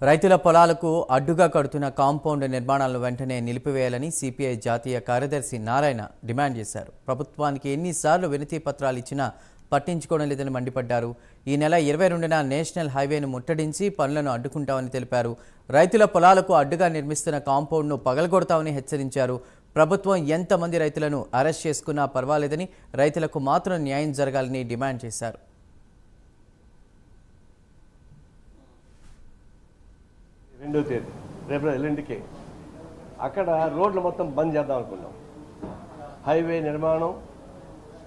రైతుల పొలాలకు అడ్డుగా కడుతున్న కాంపౌండ్ నిర్మాణాలను వెంటనే నిలిపివేయాలని సిపిఐ జాతీయ కార్యదర్శి నారాయణ డిమాండ్ చేశారు. ప్రభుత్వానికి ఎన్నిసార్లు వినతి పత్రాలు ఇచ్చినా పట్టించుకోవడం లేదని మండిపడ్డారు. ఈ నెల 22న నేషనల్ హైవేను ముట్టడించి పనులను అడ్డుకుంటామని తెలిపారు. రైతుల పొలాలకు అడ్డుగా నిర్మిస్తున్న కాంపౌండ్ను పగలగొడతామని హెచ్చరించారు. ప్రభుత్వం ఎంతమంది రైతులను అరెస్ట్ చేసుకున్నా పర్వాలేదని, రైతులకు మాత్రం న్యాయం జరగాలని డిమాండ్ చేశారు. రెండో తేదీ రేపు ఎల్లుండికి అక్కడ రోడ్లు మొత్తం బంద్ చేద్దాం అనుకున్నాం. హైవే నిర్మాణం,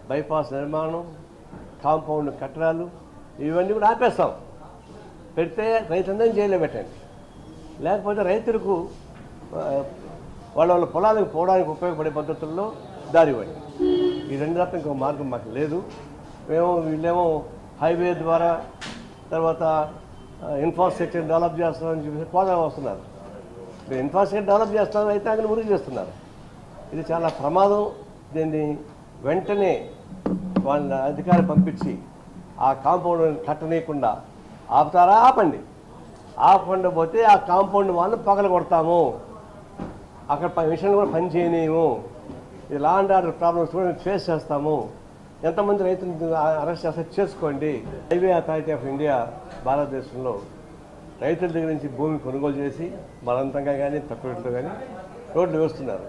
బైపాస్ నిర్మాణం, కాంపౌండ్ కట్టడాలు ఇవన్నీ కూడా ఆపేస్తాం. పెడితే రైతులందరినీ జైల్లో పెట్టండి, లేకపోతే రైతులకు వాళ్ళ పొలాలకు పోవడానికి ఉపయోగపడే పద్ధతుల్లో దారి ఇవ్వండి. ఈ రెండు తప్ప ఇంకో మార్గం మాకు లేదు. వీళ్ళేమో హైవే ద్వారా తర్వాత ఇన్ఫ్రాస్ట్రక్చర్ డెవలప్ చేస్తామని చెప్పేసి పోదాం వస్తున్నారు. మీరు ఇన్ఫ్రాస్ట్రక్చర్ డెవలప్ చేస్తామని అయితే అక్కడ మురుగు చేస్తున్నారు. ఇది చాలా ప్రమాదం. దీన్ని వెంటనే వాళ్ళ అధికారులు పంపించి ఆ కాంపౌండ్ కట్టనీయకుండా ఆపుతారా? ఆపండి. ఆపకుండా పోతే ఆ కాంపౌండ్ వాళ్ళని పగల కొడతాము, అక్కడ మిషన్లు కూడా పని చేయలేము. ఇది లా అండ్ ఆర్డర్ ప్రాబ్లమ్స్ కూడా ఫేస్ చేస్తాము. ఎంతమంది రైతులు అరెస్ట్ చేస్తే చేసుకోండి. హైవే అథారిటీ ఆఫ్ ఇండియా భారతదేశంలో రైతుల దగ్గర నుంచి భూమి కొనుగోలు చేసి బలవంతంగా కానీ తక్కువ రేట్లో కానీ రోడ్లు వేస్తున్నారు.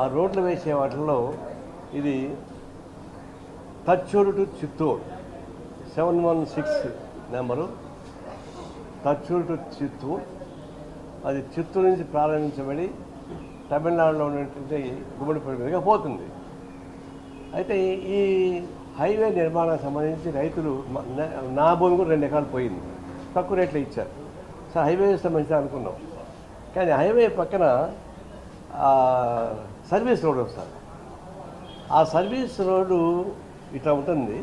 ఆ రోడ్లు వేసే వాటిల్లో ఇది Thachur to Chittoor 716 number, Thachur to Chittoor. అది చిత్తూరు నుంచి ప్రారంభించబడి తమిళనాడులో ఉన్నటువంటి గుమ్మడిపల్లి మీదుగా పోతుంది. అయితే ఈ హైవే నిర్మాణానికి సంబంధించి రైతులు నా భూమి కూడా 2 ఎకరాలు పోయింది, తక్కువ రేట్లో ఇచ్చారు. సో హైవే వేస్తే మంచిది అనుకున్నాం. కానీ హైవే పక్కన సర్వీస్ రోడ్ వస్తుంది. ఆ సర్వీస్ రోడ్డు ఇట్లా ఉంటుంది,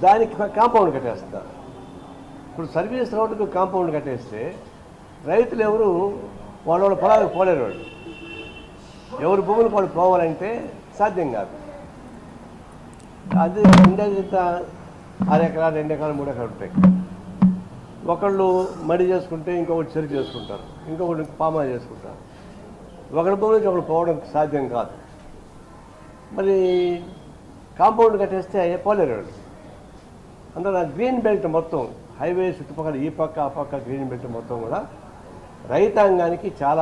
దానికి కాంపౌండ్ కట్టేస్తారు. ఇప్పుడు సర్వీస్ రోడ్డుకు కాంపౌండ్ కట్టేస్తే రైతులు ఎవరు వాళ్ళ పొలాలకు పోలేరు. వాళ్ళు ఎవరు భూములు వాళ్ళు పోవాలంటే సాధ్యం కాదు. అది ఉండేది 6 ఎకరాలు, 2 ఎకరాలు, 3 ఎకరాలు ఉంటాయి. ఒకళ్ళు మడి చేసుకుంటే ఇంకొకటి చెరుకు చేసుకుంటారు, ఇంకొకటి పామా చేసుకుంటారు. ఒకరి భూమికి ఒకరు పోవడం సాధ్యం కాదు. మరి కాంపౌండ్ కట్టేస్తే పోలేరు వాళ్ళు. అందులో గ్రీన్ బెల్ట్ మొత్తం హైవే చుట్టుపక్కల ఈ పక్క ఆ పక్క గ్రీన్ బెల్ట్ మొత్తం కూడా రైతాంగానికి చాలా